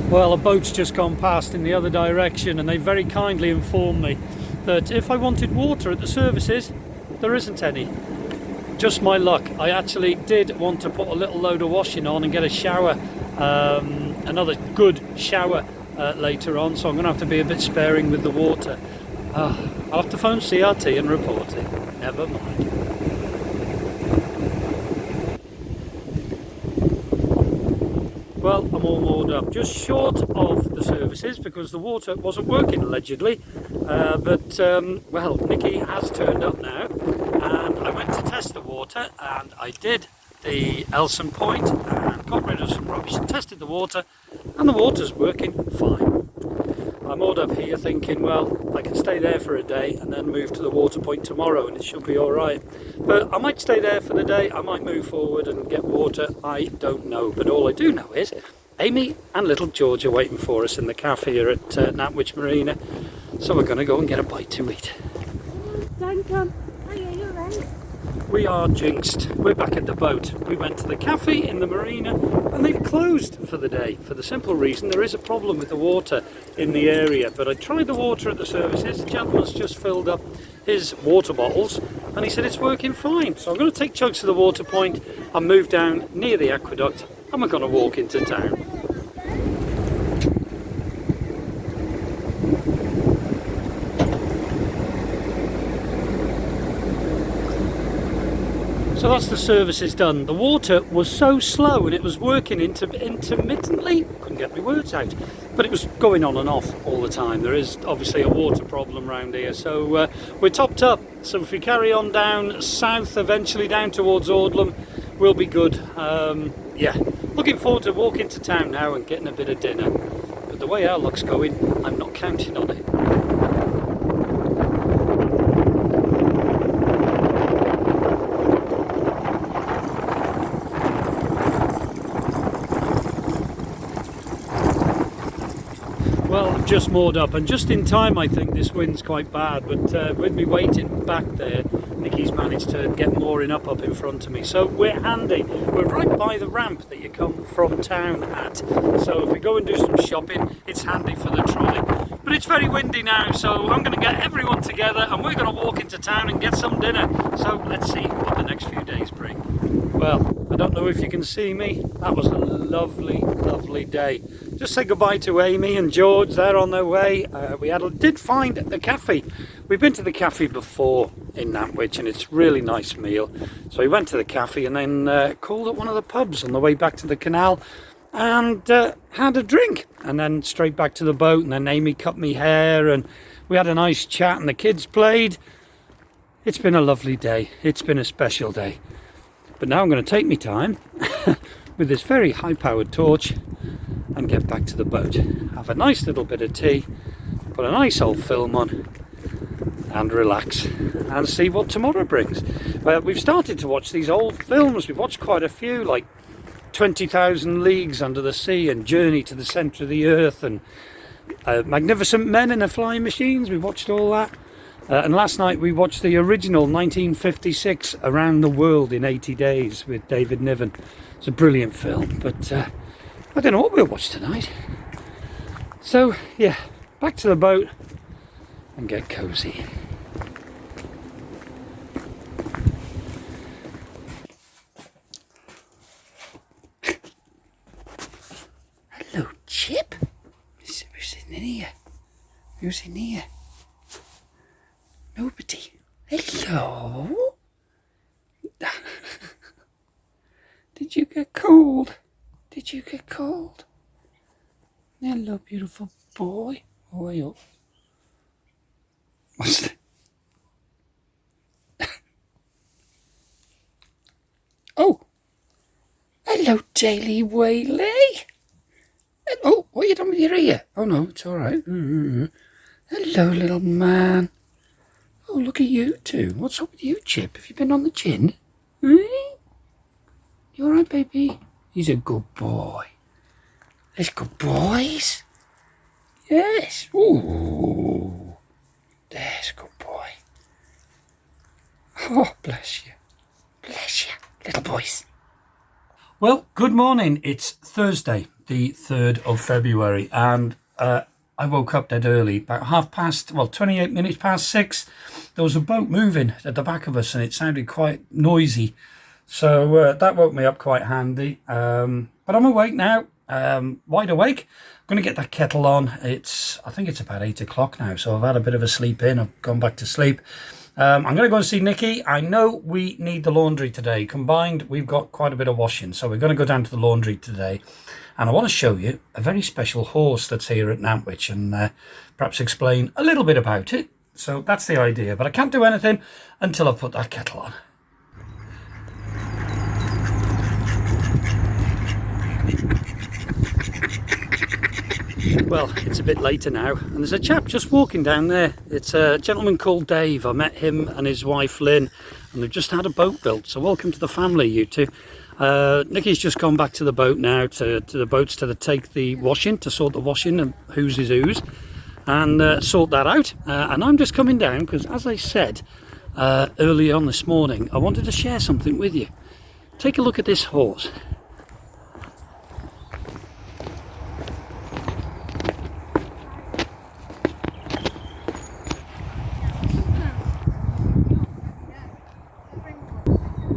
Well, a boat's just gone past in the other direction, and they very kindly informed me that if I wanted water at the services, there isn't any. Just my luck. I actually did want to put a little load of washing on and get a shower, another good shower later on, so I'm going to have to be a bit sparing with the water. I'll have to phone CRT and report it. Never mind. Well, I'm all moored up, just short of the services because the water wasn't working allegedly, well, Nikki has turned up now, and I went to test the water, and I did the Elson point and got rid of some rubbish and tested the water, and the water's working fine. I'm moored up here thinking, well, I can stay there for a day and then move to the water point tomorrow and it should be alright. But I might stay there for the day, I might move forward and get water, I don't know. But all I do know is Amy and little George are waiting for us in the cafe here at Nantwich Marina. So we're going to go and get a bite to eat. Don't come. Oh yeah, you're right. We are jinxed. We're back at the boat. We went to the cafe in the marina and they've closed for the day for the simple reason there is a problem with the water in the area. But I tried the water at the services. The gentleman's just filled up his water bottles and he said it's working fine. So I'm going to take Chugs to the water point and move down near the aqueduct and we're going to walk into town. So that's the services done. The water was so slow and it was working intermittently. Couldn't get my words out. But it was going on and off all the time. There is obviously a water problem around here. So we're topped up. So if we carry on down south, eventually down towards Audlam, we'll be good. Yeah, looking forward to walking to town now and getting a bit of dinner. But the way our luck's going, I'm not counting on it. Well, I'm just moored up and just in time. I think this wind's quite bad, but with me waiting back there, Nikki's managed to get mooring up in front of me. So we're handy. We're right by the ramp that you come from town at. So if we go and do some shopping, it's handy for the trolley. But it's very windy now, so I'm going to get everyone together and we're going to walk into town and get some dinner. So let's see what the next few days bring. Well, I don't know if you can see me. That was a lovely, lovely day. Just say goodbye to Amy and George. They're on their way. We did find the cafe. We've been to the cafe before in Nantwich and it's a really nice meal. So we went to the cafe and then called at one of the pubs on the way back to the canal and had a drink. And then straight back to the boat, and then Amy cut me hair and we had a nice chat and the kids played. It's been a lovely day. It's been a special day. But now I'm going to take me time with this very high-powered torch and get back to the boat. Have a nice little bit of tea, put a nice old film on and relax and see what tomorrow brings. Well, we've started to watch these old films. We've watched quite a few, like 20,000 Leagues Under the Sea and Journey to the Centre of the Earth and Magnificent Men in the Flying Machines. We watched all that. And last night we watched the original 1956 Around the World in 80 Days with David Niven. It's a brilliant film, but I don't know what we'll watch tonight. So yeah, back to the boat and get cosy. Hello, Chip. Who's in here? Who's in here? Nobody. Hello? Did you get cold? Did you get cold? Hello, beautiful boy. How are you? What's that? Oh! Hello, Daily Whaley. Oh, what are you done with your ear? Oh no, it's alright. Hello, little man. Oh, look at you two. What's up with you, Chip? Have you been on the gin? You alright, baby? He's a good boy. There's good boys. Yes. Ooh. There's a good boy. Oh, bless you. Bless you. Little boys. Well, good morning. It's Thursday, the 3rd of February, and I woke up dead early, about 28 minutes past 6. There was a boat moving at the back of us, and it sounded quite noisy. So that woke me up quite handy. But I'm awake now, wide awake. I'm going to get that kettle on. I think it's about 8 o'clock now, so I've had a bit of a sleep in. I've gone back to sleep. I'm going to go and see Nikki. I know we need the laundry today. Combined, we've got quite a bit of washing. So we're going to go down to the laundry today. And I want to show you a very special horse that's here at Nantwich and perhaps explain a little bit about it. So that's the idea. But I can't do anything until I've put that kettle on. Well, it's a bit later now, and there's a chap just walking down there. It's a gentleman called Dave. I met him and his wife Lynn, and they've just had a boat built. So welcome to the family, you two. Nikki's just gone back to the boat now, to the boats to take the washing, to sort the washing and whose is whose, and sort that out. And I'm just coming down because, as I said early on this morning, I wanted to share something with you. Take a look at this horse.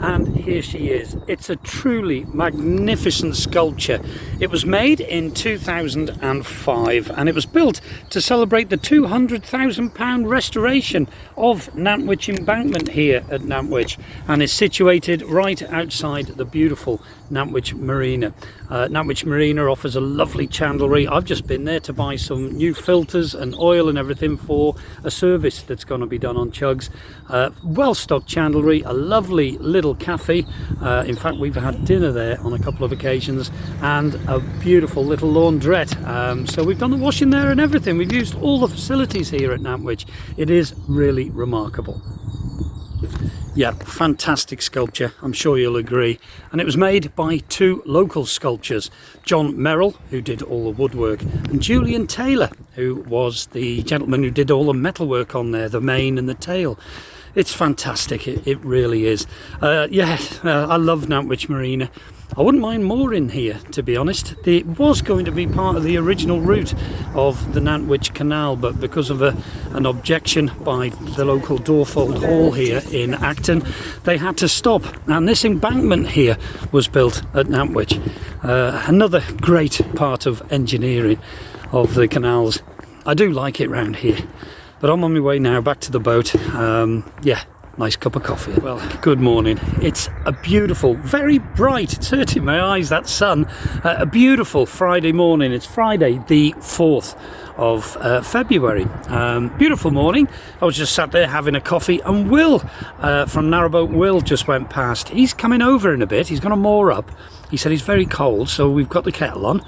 And here she is. It's a truly magnificent sculpture. It was made in 2005 and it was built to celebrate the £200,000 restoration of Nantwich Embankment here at Nantwich, and is situated right outside the beautiful Nantwich Marina. Nantwich Marina offers a lovely chandlery. I've just been there to buy some new filters and oil and everything for a service that's going to be done on Chugs. Well-stocked chandlery, a lovely little cafe. In fact, we've had dinner there on a couple of occasions, and a beautiful little laundrette. So we've done the washing there and everything. We've used all the facilities here at Nantwich. It is really remarkable. Yeah, fantastic sculpture, I'm sure you'll agree. And it was made by two local sculptors, John Merrill, who did all the woodwork, and Julian Taylor, who was the gentleman who did all the metalwork on there, the mane and the tail. It's fantastic, it really is. I love Nantwich Marina. I wouldn't mind more in here, to be honest. It was going to be part of the original route of the Nantwich Canal, but because of an objection by the local Dorfold Hall here in Acton, they had to stop. And this embankment here was built at Nantwich. Another great part of engineering of the canals. I do like it round here. But I'm on my way now back to the boat. Nice cup of coffee. Well, good morning. It's a beautiful, very bright, it's hurting my eyes, that sun. A beautiful Friday morning. It's Friday the 4th of February. Beautiful morning. I was just sat there having a coffee, and Will from Narrowboat Will just went past. He's coming over in a bit. He's going to moor up. He said he's very cold, so we've got the kettle on.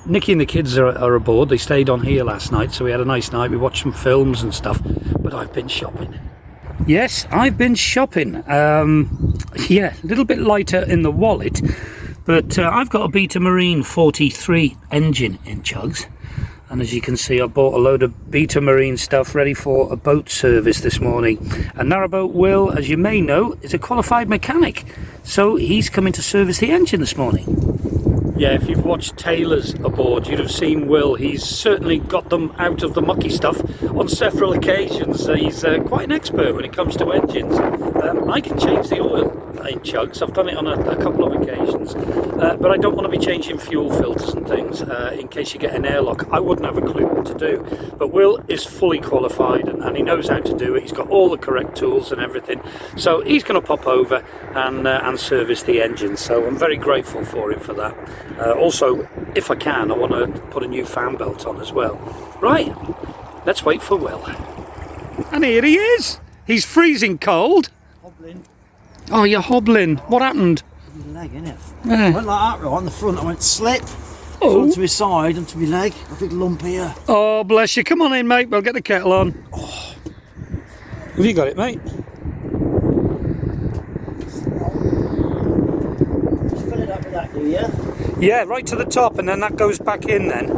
Nikki and the kids are aboard. They stayed on here last night, so we had a nice night. We watched some films and stuff, but I've been shopping. Yes, I've been shopping. A little bit lighter in the wallet, but I've got a Beta Marine 43 engine in Chugs, and as you can see, I bought a load of Beta Marine stuff ready for a boat service this morning. And Narrowboat Will, as you may know, is a qualified mechanic, so he's coming to service the engine this morning. Yeah, if you've watched Taylors aboard, you'd have seen Will. He's certainly got them out of the mucky stuff on several occasions. He's quite an expert when it comes to engines. I can change the oil in Chugs. I've done it on a couple of occasions, but I don't want to be changing fuel filters and things in case you get an airlock. I wouldn't have a clue what to do. But Will is fully qualified and he knows how to do it. He's got all the correct tools and everything. So he's going to pop over and service the engine. So I'm very grateful for him for that. Also, if I can, I want to put a new fan belt on as well. Right, let's wait for Will. And here he is. He's freezing cold. Hobbling. Oh, you're hobbling. What happened? Your leg, innit? Yeah. I went like that right on the front. I went slip. Oh. Onto my side, onto my leg. A big lump here. Oh, bless you. Come on in, mate. We'll get the kettle on. Oh. Have you got it, mate? Just fill it up with that, do you? Yeah, right to the top, and then that goes back in then.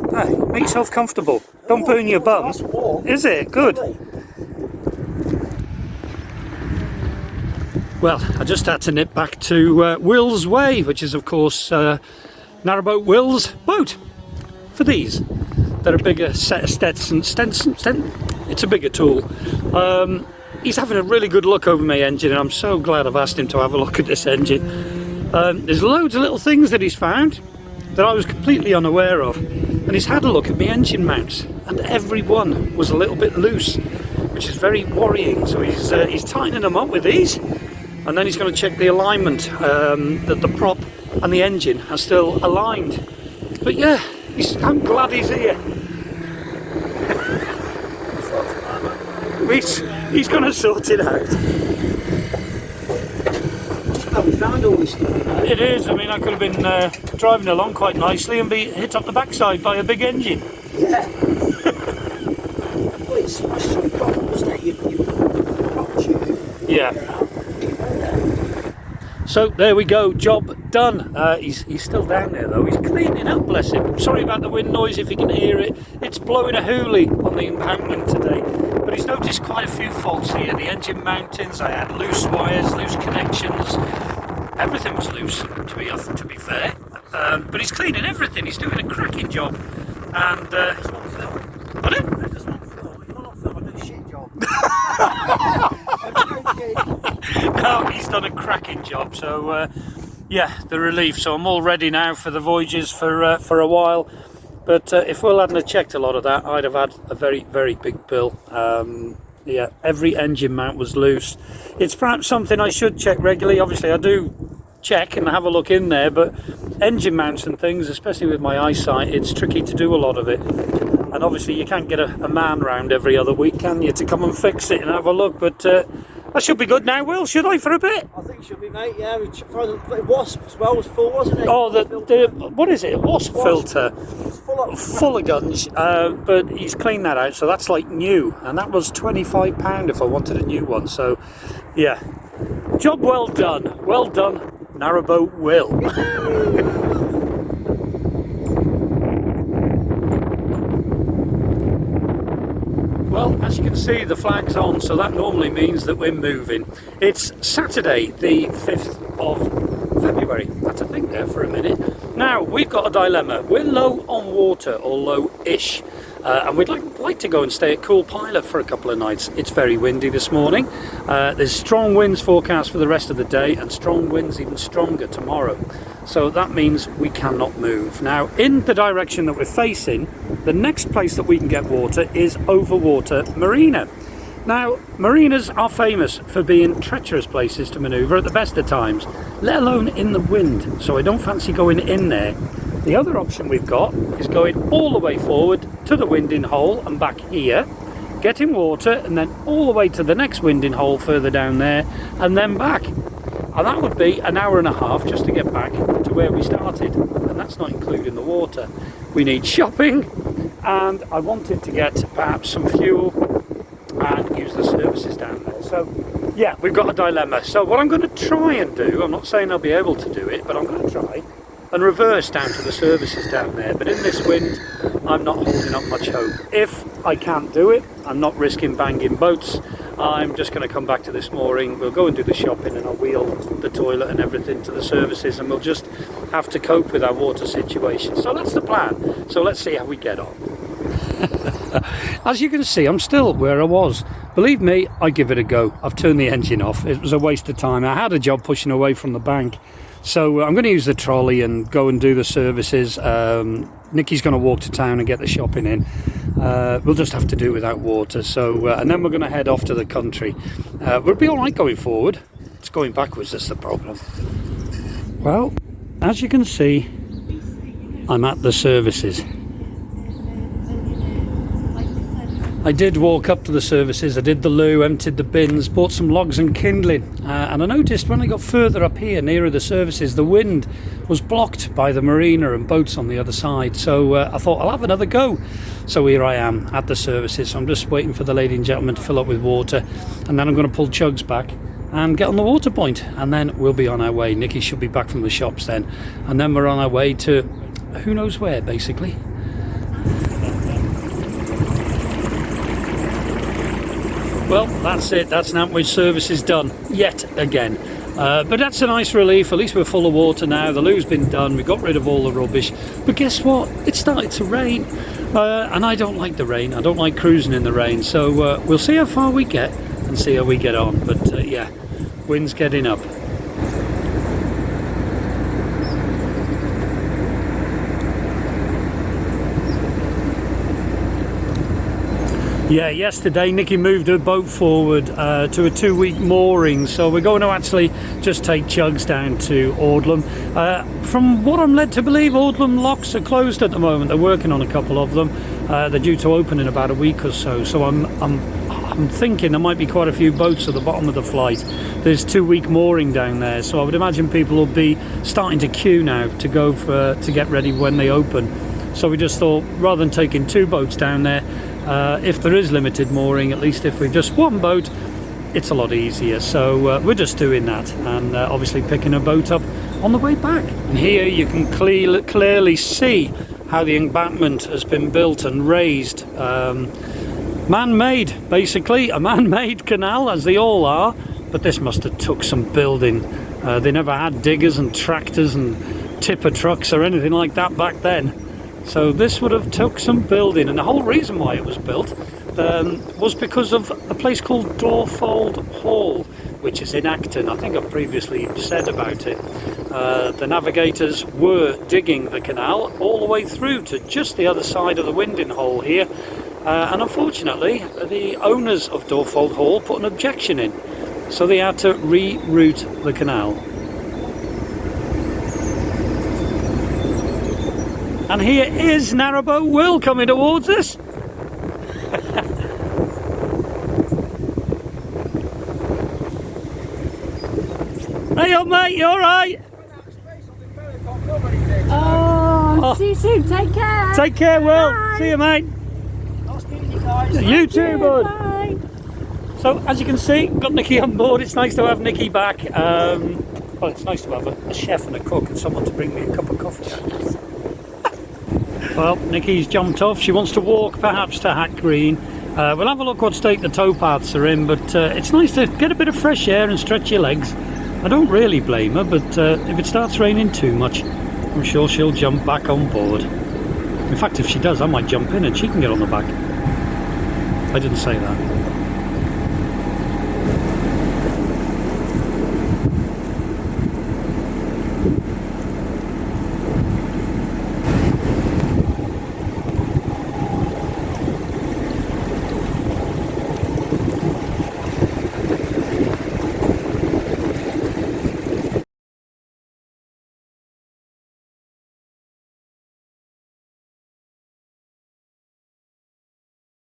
Hey, make yourself comfortable. Don't burn your bum. Nice warm. Is it? Good. Lovely. Well, I just had to nip back to Will's Way, which is of course Narrowboat Will's boat. For these, they're a bigger set of Stetson. It's a bigger tool. He's having a really good look over my engine, and I'm so glad I've asked him to have a look at this engine. There's loads of little things that he's found that I was completely unaware of, and he's had a look at my engine mounts, and every one was a little bit loose, which is very worrying. So he's tightening them up with these, and then he's going to check the alignment, that the prop and the engine are still aligned. But yeah, I'm glad he's here. He's going to sort it out. Oh, we found all this stuff. It is. I mean, I could have been driving along quite nicely and be hit up the backside by a big engine. Yeah. Well, it's smashed on prop, wasn't it? You prop tube. Yeah. So there we go, job done. He's still down there though, he's cleaning up, bless him. Sorry about the wind noise if you can hear it. It's blowing a hoolie on the embankment today. But he's noticed quite a few faults here. The engine mountings, I had loose wires, loose connections. Everything was loose, to be fair. But he's cleaning everything, he's doing a cracking job. And It's not film. pardon? It's not film. You're not film. I do a shit job. No, he's done a cracking job. So yeah, the relief. So I'm all ready now for the voyages for a while. But if Will hadn't checked a lot of that, I'd have had a very, very big bill. Yeah, every engine mount was loose. It's perhaps something I should check regularly. Obviously, I do check and have a look in there, but engine mounts and things, especially with my eyesight, it's tricky to do a lot of it. And obviously, you can't get a man round every other week, can you, to come and fix it and have a look? But I should be good now, Will, should I, for a bit? I think it should be, mate. Yeah, we tried the wasp as well. Was full, wasn't it? Oh, the what is it? A wasp filter. It's Full of guns, but he's cleaned that out, so that's like new, and that was £25 if I wanted a new one. So yeah, job well done, Narrowboat Will. Well, as you can see, the flag's on, so that normally means that we're moving. It's Saturday the 5th of February. That's a thing there for a minute. Now, we've got a dilemma. We're low on water, or low-ish, and we'd like to go and stay at Cool Pilot for a couple of nights. It's very windy this morning. There's strong winds forecast for the rest of the day, and strong winds even stronger tomorrow. So that means we cannot move. Now, in the direction that we're facing, the next place that we can get water is overwater Marina. Now, marinas are famous for being treacherous places to manoeuvre at the best of times, let alone in the wind, so I don't fancy going in there. The other option we've got is going all the way forward to the winding hole and back here, getting water, and then all the way to the next winding hole further down there, and then back. And that would be an hour and a half just to get back to where we started, and that's not including the water. We need shopping, and I wanted to get perhaps some fuel and use the services down there. So yeah, we've got a dilemma. So what I'm going to try and do, I'm not saying I'll be able to do it, but I'm going to try and reverse down to the services down there. But in this wind, I'm not holding up much hope. If I can't do it, I'm not risking banging boats. I'm just going to come back to this mooring. We'll go and do the shopping, and I'll wheel the toilet and everything to the services, and we'll just have to cope with our water situation. So that's the plan. So let's see how we get on. As you can see, I'm still where I was. Believe me, I give it a go. I've turned the engine off. It was a waste of time. I had a job pushing away from the bank, so I'm going to use the trolley and go and do the services. Nikki's going to walk to town and get the shopping in. We'll just have to do it without water. So and then we're going to head off to the country. We'll be all right going forward. It's going backwards that's the problem. Well, as you can see, I'm at the services. I did walk up to the services, I did the loo, emptied the bins, bought some logs and kindling, and I noticed when I got further up here nearer the services, the wind was blocked by the marina and boats on the other side. So I thought I'll have another go. So here I am at the services. So I'm just waiting for the lady and gentleman to fill up with water, and then I'm going to pull chugs back and get on the water point, and then we'll be on our way. Nikki should be back from the shops then, and then we're on our way to who knows where, basically. Well, that's it. That's Nantwich services done yet again. But that's a nice relief. At least we're full of water now. The loo's been done. We got rid of all the rubbish. But guess what? It started to rain. And I don't like the rain. I don't like cruising in the rain. So we'll see how far we get and see how we get on. But yeah, wind's getting up. Yeah, yesterday Nikki moved her boat forward to a 2-week mooring, so we're going to actually just take chugs down to Audlam. From what I'm led to believe, Audlam locks are closed at the moment. They're working on a couple of them. They're due to open in about a week or so. So I'm thinking there might be quite a few boats at the bottom of the flight. There's 2-week mooring down there, so I would imagine people will be starting to queue now to go to get ready when they open. So we just thought, rather than taking 2 boats down there, if there is limited mooring, at least if we've just 1 boat, it's a lot easier. So we're just doing that, and obviously picking a boat up on the way back. And here you can clearly see how the embankment has been built and raised. Man-made, basically, a man-made canal, as they all are, but this must have took some building. They never had diggers and tractors and tipper trucks or anything like that back then. So this would have took some building, and the whole reason why it was built was because of a place called Dorfold Hall, which is in Acton. I think I've previously said about it. The navigators were digging the canal all the way through to just the other side of the winding hole here, and unfortunately the owners of Dorfold Hall put an objection in, so they had to reroute the canal. And here is Narrowboat Will coming towards us. Hey up, mate, you alright? Oh, see you soon. Take care. Take care, Will. Bye. See you, mate. Nice meeting you guys. You too, bud. Bye. So, as you can see, got Nikki on board. It's nice to have Nikki back. Well, it's nice to have a chef and a cook and someone to bring me a cup of coffee. Well, Nikki's jumped off. She wants to walk perhaps to Hat Green. We'll have a look what state the towpaths are in, but it's nice to get a bit of fresh air and stretch your legs. I don't really blame her, but if it starts raining too much, I'm sure she'll jump back on board. In fact, if she does, I might jump in and she can get on the back. I didn't say that.